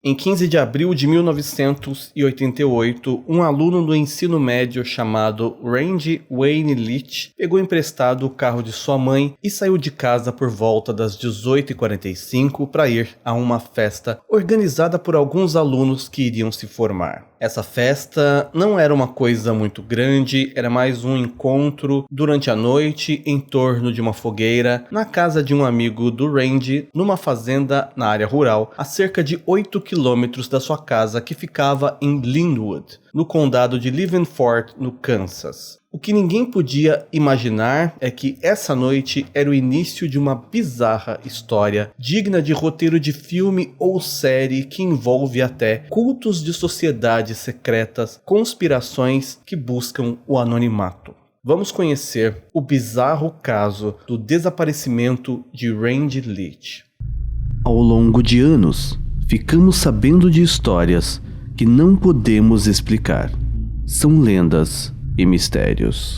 Em 15 de abril de 1988, um aluno do ensino médio chamado Randy Wayne Leach pegou emprestado o carro de sua mãe e saiu de casa por volta das 18h45 para ir a uma festa organizada por alguns alunos que iriam se formar. Essa festa não era uma coisa muito grande, era mais um encontro durante a noite em torno de uma fogueira na casa de um amigo do Randy, numa fazenda na área rural, a cerca de 8 quilômetros da sua casa, que ficava em Linwood, no condado de Livenford, no Kansas. O que ninguém podia imaginar é que essa noite era o início de uma bizarra história, digna de roteiro de filme ou série, que envolve até cultos de sociedades secretas, conspirações que buscam o anonimato. Vamos conhecer o bizarro caso do desaparecimento de Randy Leach. Ao longo de anos, ficamos sabendo de histórias que não podemos explicar. São lendas e mistérios.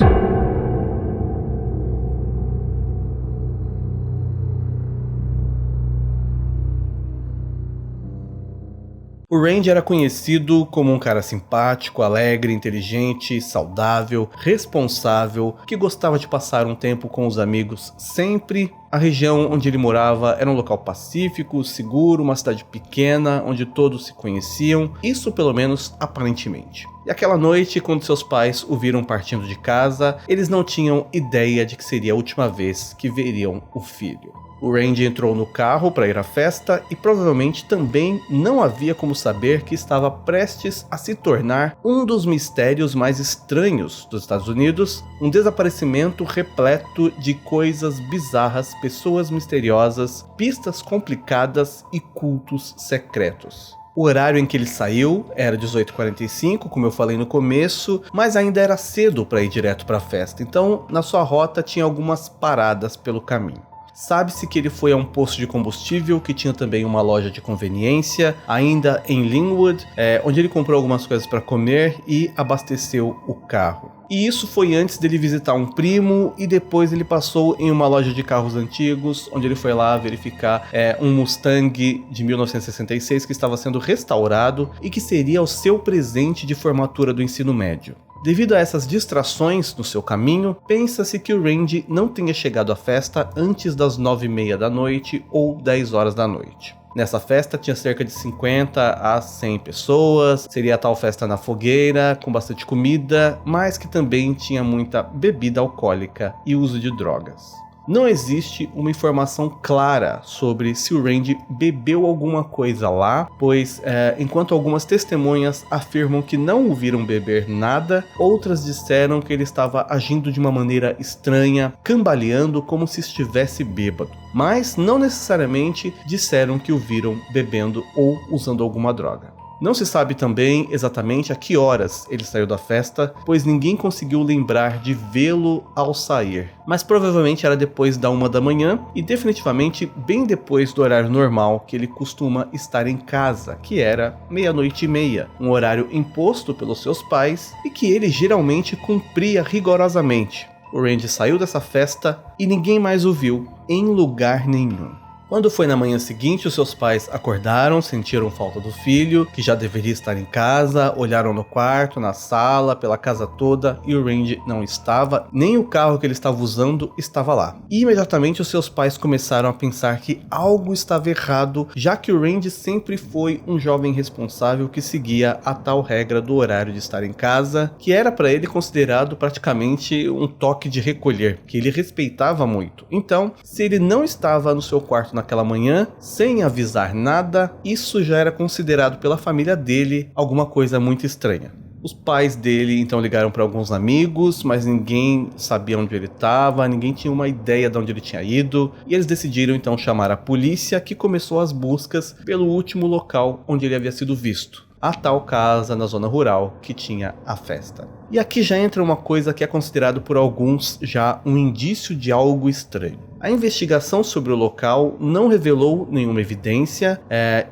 O Randy era conhecido como um cara simpático, alegre, inteligente, saudável, responsável, que gostava de passar um tempo com os amigos sempre. A região onde ele morava era um local pacífico, seguro, uma cidade pequena, onde todos se conheciam, isso pelo menos aparentemente. E aquela noite, quando seus pais o viram partindo de casa, eles não tinham ideia de que seria a última vez que veriam o filho. O Randy entrou no carro para ir à festa e provavelmente também não havia como saber que estava prestes a se tornar um dos mistérios mais estranhos dos Estados Unidos, um desaparecimento repleto de coisas bizarras, pessoas misteriosas, pistas complicadas e cultos secretos. O horário em que ele saiu era 18h45, como eu falei no começo, mas ainda era cedo para ir direto para a festa, então na sua rota tinha algumas paradas pelo caminho. Sabe-se que ele foi a um posto de combustível que tinha também uma loja de conveniência, ainda em Linwood, onde ele comprou algumas coisas para comer e abasteceu o carro. E isso foi antes dele visitar um primo, e depois ele passou em uma loja de carros antigos, onde ele foi lá verificar um Mustang de 1966 que estava sendo restaurado e que seria o seu presente de formatura do ensino médio. Devido a essas distrações no seu caminho, pensa-se que o Randy não tenha chegado à festa antes das 9h30 da noite ou 10 horas da noite. Nessa festa tinha cerca de 50 a 100 pessoas, seria a tal festa na fogueira, com bastante comida, mas que também tinha muita bebida alcoólica e uso de drogas. Não existe uma informação clara sobre se o Randy bebeu alguma coisa lá, pois enquanto algumas testemunhas afirmam que não o viram beber nada, outras disseram que ele estava agindo de uma maneira estranha, cambaleando como se estivesse bêbado. Mas não necessariamente disseram que o viram bebendo ou usando alguma droga. Não se sabe também exatamente a que horas ele saiu da festa, pois ninguém conseguiu lembrar de vê-lo ao sair. Mas provavelmente era depois da 1 da manhã e definitivamente bem depois do horário normal que ele costuma estar em casa, que era 00:30, um horário imposto pelos seus pais e que ele geralmente cumpria rigorosamente. O Randy saiu dessa festa e ninguém mais o viu em lugar nenhum. Quando foi na manhã seguinte, os seus pais acordaram, sentiram falta do filho, que já deveria estar em casa, olharam no quarto, na sala, pela casa toda, e o Randy não estava, nem o carro que ele estava usando estava lá. E imediatamente os seus pais começaram a pensar que algo estava errado, já que o Randy sempre foi um jovem responsável que seguia a tal regra do horário de estar em casa, que era para ele considerado praticamente um toque de recolher, que ele respeitava muito. Então, se ele não estava no seu quarto naquela manhã, sem avisar nada, isso já era considerado pela família dele alguma coisa muito estranha. Os pais dele então ligaram para alguns amigos, mas ninguém sabia onde ele estava, ninguém tinha uma ideia de onde ele tinha ido, e eles decidiram então chamar a polícia, que começou as buscas pelo último local onde ele havia sido visto, a tal casa na zona rural que tinha a festa. E aqui já entra uma coisa que é considerado por alguns já um indício de algo estranho. A investigação sobre o local não revelou nenhuma evidência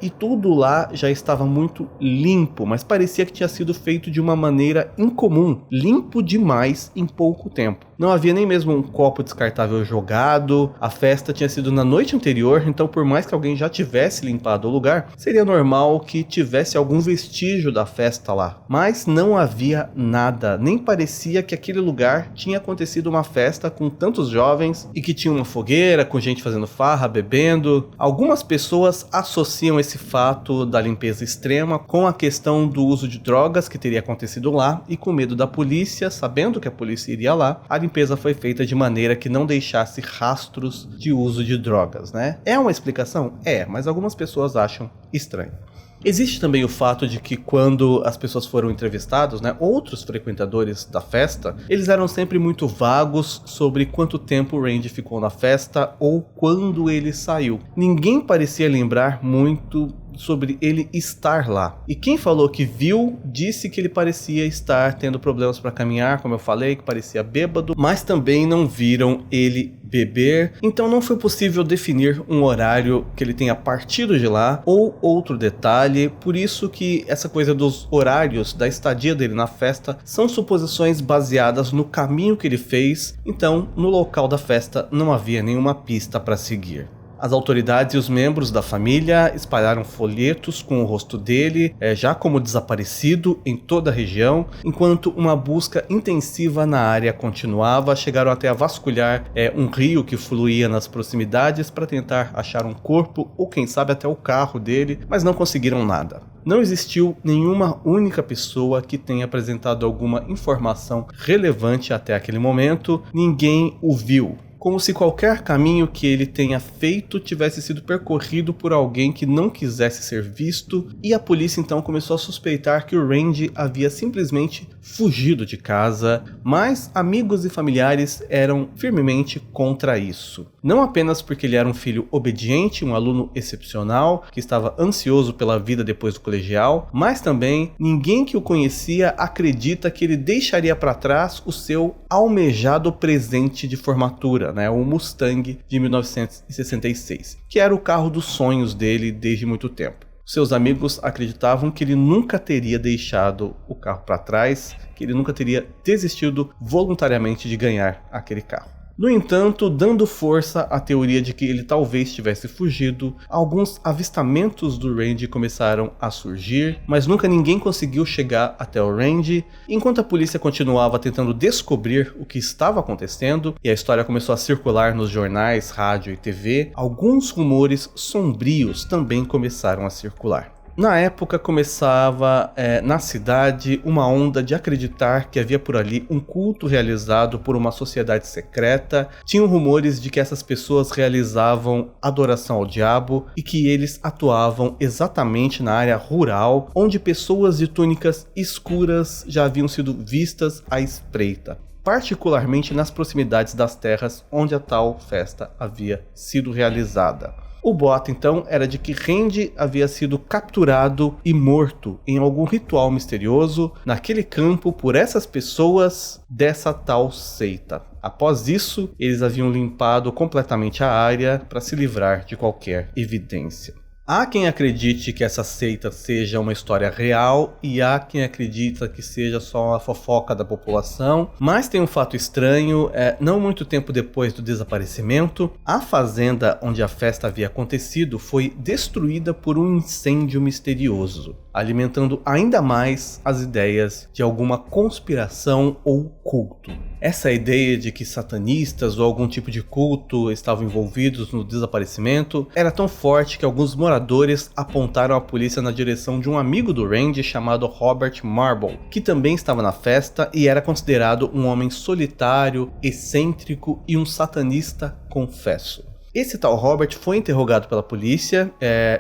e tudo lá já estava muito limpo, mas parecia que tinha sido feito de uma maneira incomum, limpo demais em pouco tempo. Não havia nem mesmo um copo descartável jogado, a festa tinha sido na noite anterior, então por mais que alguém já tivesse limpado o lugar, seria normal que tivesse algum vestígio da festa lá. Mas não havia nada, nem parecia que aquele lugar tinha acontecido uma festa com tantos jovens e que tinha uma fogueira com gente fazendo farra, bebendo. Algumas pessoas associam esse fato da limpeza extrema com a questão do uso de drogas que teria acontecido lá, e com medo da polícia, sabendo que a polícia iria lá, a limpeza foi feita de maneira que não deixasse rastros de uso de drogas, né? É uma explicação? É, mas algumas pessoas acham estranho. Existe também o fato de que quando as pessoas foram entrevistadas, né, outros frequentadores da festa, eles eram sempre muito vagos sobre quanto tempo o Randy ficou na festa ou quando ele saiu. Ninguém parecia lembrar muito sobre ele estar lá. E quem falou que viu, disse que ele parecia estar tendo problemas para caminhar, como eu falei, que parecia bêbado, mas também não viram ele beber, então não foi possível definir um horário que ele tenha partido de lá ou outro detalhe, por isso que essa coisa dos horários da estadia dele na festa são suposições baseadas no caminho que ele fez, então no local da festa não havia nenhuma pista para seguir. As autoridades e os membros da família espalharam folhetos com o rosto dele, já como desaparecido, em toda a região, enquanto uma busca intensiva na área continuava. Chegaram até a vasculhar um rio que fluía nas proximidades para tentar achar um corpo ou quem sabe até o carro dele, mas não conseguiram nada. Não existiu nenhuma única pessoa que tenha apresentado alguma informação relevante até aquele momento, ninguém o viu. Como se qualquer caminho que ele tenha feito tivesse sido percorrido por alguém que não quisesse ser visto, e a polícia então começou a suspeitar que o Randy havia simplesmente fugido de casa, mas amigos e familiares eram firmemente contra isso. Não apenas porque ele era um filho obediente, um aluno excepcional, que estava ansioso pela vida depois do colegial, mas também ninguém que o conhecia acredita que ele deixaria para trás o seu almejado presente de formatura, o Mustang de 1966, que era o carro dos sonhos dele desde muito tempo. Seus amigos acreditavam que ele nunca teria deixado o carro para trás, que ele nunca teria desistido voluntariamente de ganhar aquele carro. No entanto, dando força à teoria de que ele talvez tivesse fugido, alguns avistamentos do Randy começaram a surgir, mas nunca ninguém conseguiu chegar até o Randy. Enquanto a polícia continuava tentando descobrir o que estava acontecendo, e a história começou a circular nos jornais, rádio e TV, alguns rumores sombrios também começaram a circular. Na época começava na cidade uma onda de acreditar que havia por ali um culto realizado por uma sociedade secreta. Tinham rumores de que essas pessoas realizavam adoração ao diabo e que eles atuavam exatamente na área rural, onde pessoas de túnicas escuras já haviam sido vistas à espreita, particularmente nas proximidades das terras onde a tal festa havia sido realizada. O boato então era de que Randy havia sido capturado e morto em algum ritual misterioso naquele campo por essas pessoas dessa tal seita. Após isso, eles haviam limpado completamente a área para se livrar de qualquer evidência. Há quem acredite que essa seita seja uma história real e há quem acredita que seja só uma fofoca da população, mas tem um fato estranho, não muito tempo depois do desaparecimento, a fazenda onde a festa havia acontecido foi destruída por um incêndio misterioso, alimentando ainda mais as ideias de alguma conspiração ou culto. Essa ideia de que satanistas ou algum tipo de culto estavam envolvidos no desaparecimento era tão forte que alguns moradores apontaram a polícia na direção de um amigo do Randy chamado Robert Marble, que também estava na festa e era considerado um homem solitário, excêntrico e um satanista confesso. Esse tal Robert foi interrogado pela polícia,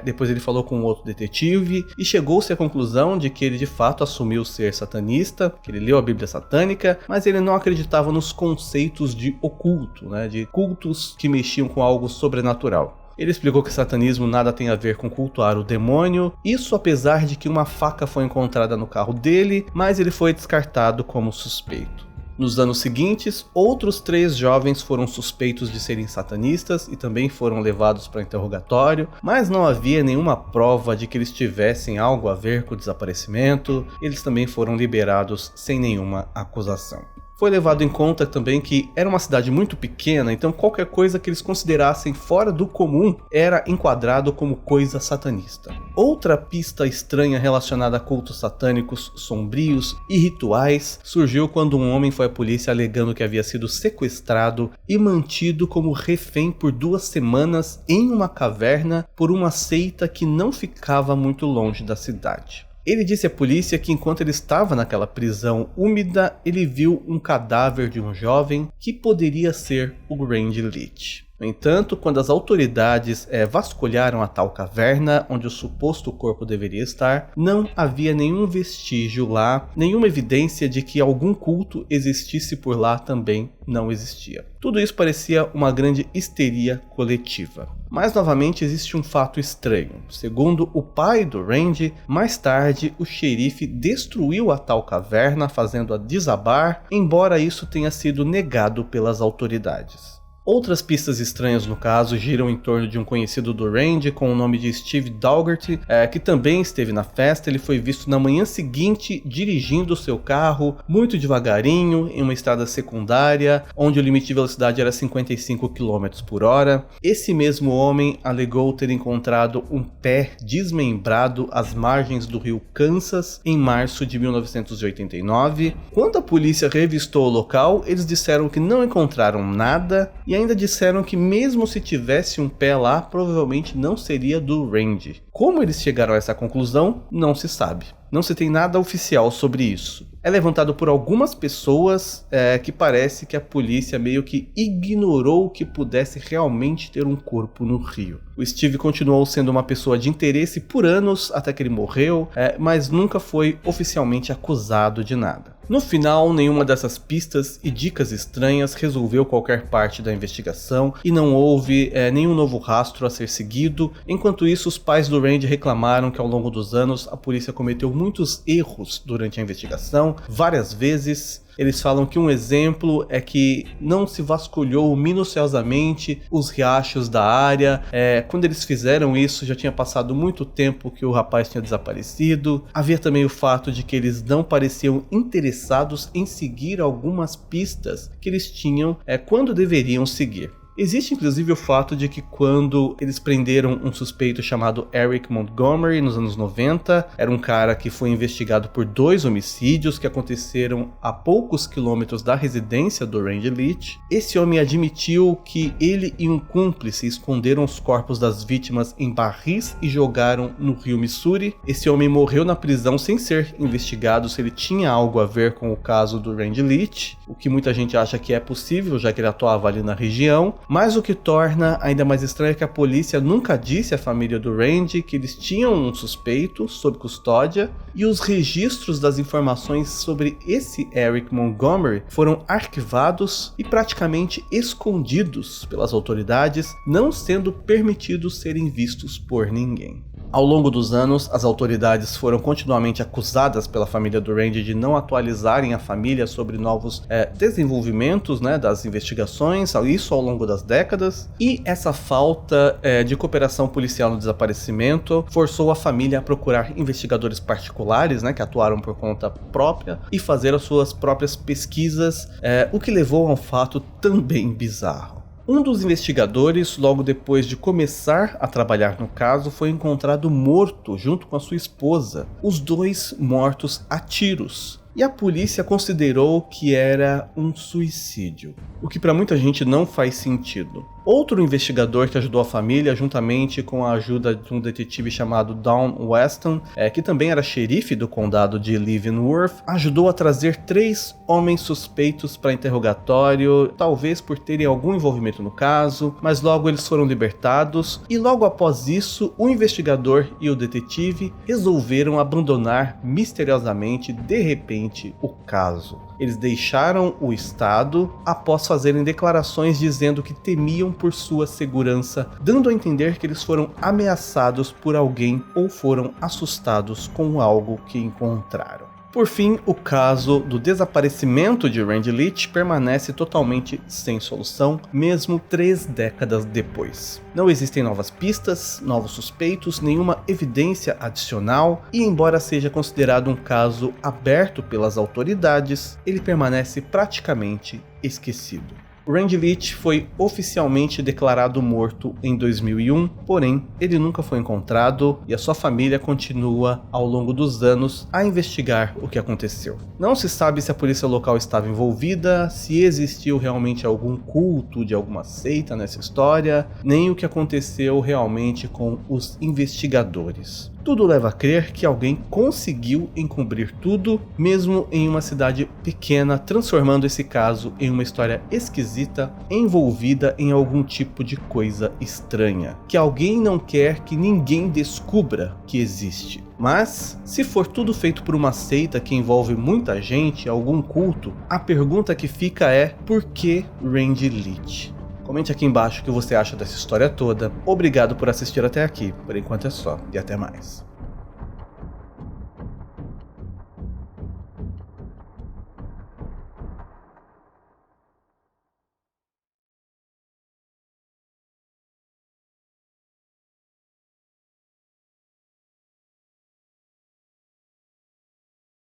depois ele falou com outro detetive e chegou-se à conclusão de que ele de fato assumiu ser satanista, que ele leu a Bíblia satânica, mas ele não acreditava nos conceitos de oculto, de cultos que mexiam com algo sobrenatural. Ele explicou que o satanismo nada tem a ver com cultuar o demônio, isso apesar de que uma faca foi encontrada no carro dele, mas ele foi descartado como suspeito. Nos anos seguintes, outros 3 jovens foram suspeitos de serem satanistas e também foram levados para interrogatório, mas não havia nenhuma prova de que eles tivessem algo a ver com o desaparecimento. Eles também foram liberados sem nenhuma acusação. Foi levado em conta também que era uma cidade muito pequena, então qualquer coisa que eles considerassem fora do comum era enquadrado como coisa satanista. Outra pista estranha relacionada a cultos satânicos sombrios e rituais surgiu quando um homem foi à polícia alegando que havia sido sequestrado e mantido como refém por 2 semanas em uma caverna por uma seita que não ficava muito longe da cidade. Ele disse à polícia que enquanto ele estava naquela prisão úmida, ele viu um cadáver de um jovem que poderia ser o Randy Leach. No entanto, quando as autoridades vasculharam a tal caverna onde o suposto corpo deveria estar, não havia nenhum vestígio lá, nenhuma evidência de que algum culto existisse por lá também não existia. Tudo isso parecia uma grande histeria coletiva. Mas novamente existe um fato estranho. Segundo o pai do Randy, mais tarde o xerife destruiu a tal caverna, fazendo-a desabar, embora isso tenha sido negado pelas autoridades. Outras pistas estranhas no caso giram em torno de um conhecido do Randy com o nome de Steve Daugherty, que também esteve na festa. Ele foi visto na manhã seguinte dirigindo seu carro muito devagarinho em uma estrada secundária, onde o limite de velocidade era 55 km por hora. Esse mesmo homem alegou ter encontrado um pé desmembrado às margens do rio Kansas em março de 1989. Quando a polícia revistou o local, eles disseram que não encontraram nada e ainda disseram que mesmo se tivesse um pé lá, provavelmente não seria do Randy. Como eles chegaram a essa conclusão, não se sabe. Não se tem nada oficial sobre isso. É levantado por algumas pessoas que parece que a polícia meio que ignorou que pudesse realmente ter um corpo no rio. O Steve continuou sendo uma pessoa de interesse por anos até que ele morreu, mas nunca foi oficialmente acusado de nada. No final, nenhuma dessas pistas e dicas estranhas resolveu qualquer parte da investigação e não houve nenhum novo rastro a ser seguido. Enquanto isso, os pais do Randy reclamaram que ao longo dos anos a polícia cometeu muitos erros durante a investigação, várias vezes. Eles falam que um exemplo é que não se vasculhou minuciosamente os riachos da área. Quando eles fizeram isso, já tinha passado muito tempo que o rapaz tinha desaparecido. Havia também o fato de que eles não pareciam interessados em seguir algumas pistas que eles tinham quando deveriam seguir. Existe inclusive o fato de que quando eles prenderam um suspeito chamado Eric Montgomery nos anos 90, era um cara que foi investigado por 2 homicídios que aconteceram a poucos quilômetros da residência do Randy Leach. Esse homem admitiu que ele e um cúmplice esconderam os corpos das vítimas em barris e jogaram no rio Missouri. Esse homem morreu na prisão sem ser investigado se ele tinha algo a ver com o caso do Randy Leach, o que muita gente acha que é possível, já que ele atuava ali na região. Mas o que torna ainda mais estranho é que a polícia nunca disse à família do Randy que eles tinham um suspeito sob custódia, e os registros das informações sobre esse Eric Montgomery foram arquivados e praticamente escondidos pelas autoridades, não sendo permitidos serem vistos por ninguém. Ao longo dos anos, as autoridades foram continuamente acusadas pela família do Randy de não atualizarem a família sobre novos desenvolvimentos das investigações, isso ao longo das décadas, e essa falta de cooperação policial no desaparecimento forçou a família a procurar investigadores particulares, que atuaram por conta própria, e fazer as suas próprias pesquisas, o que levou a um fato também bizarro. Um dos investigadores, logo depois de começar a trabalhar no caso, foi encontrado morto junto com a sua esposa, os 2 mortos a tiros. E a polícia considerou que era um suicídio, o que para muita gente não faz sentido. Outro investigador que ajudou a família, juntamente com a ajuda de um detetive chamado Dawn Weston, que também era xerife do condado de Leavenworth, ajudou a trazer 3 homens suspeitos para interrogatório, talvez por terem algum envolvimento no caso, mas logo eles foram libertados, e logo após isso, o investigador e o detetive resolveram abandonar misteriosamente, de repente, o caso. Eles deixaram o estado após fazerem declarações dizendo que temiam por sua segurança, dando a entender que eles foram ameaçados por alguém ou foram assustados com algo que encontraram. Por fim, o caso do desaparecimento de Randy Leach permanece totalmente sem solução, mesmo 3 décadas depois. Não existem novas pistas, novos suspeitos, nenhuma evidência adicional e, embora seja considerado um caso aberto pelas autoridades, ele permanece praticamente esquecido. Randy Leach foi oficialmente declarado morto em 2001, porém ele nunca foi encontrado e a sua família continua ao longo dos anos a investigar o que aconteceu. Não se sabe se a polícia local estava envolvida, se existiu realmente algum culto de alguma seita nessa história, nem o que aconteceu realmente com os investigadores. Tudo leva a crer que alguém conseguiu encobrir tudo, mesmo em uma cidade pequena, transformando esse caso em uma história esquisita, envolvida em algum tipo de coisa estranha, que alguém não quer que ninguém descubra que existe. Mas, se for tudo feito por uma seita que envolve muita gente, algum culto, a pergunta que fica é: por que Randy Leach? Comente aqui embaixo o que você acha dessa história toda. Obrigado por assistir até aqui. Por enquanto é só, e até mais.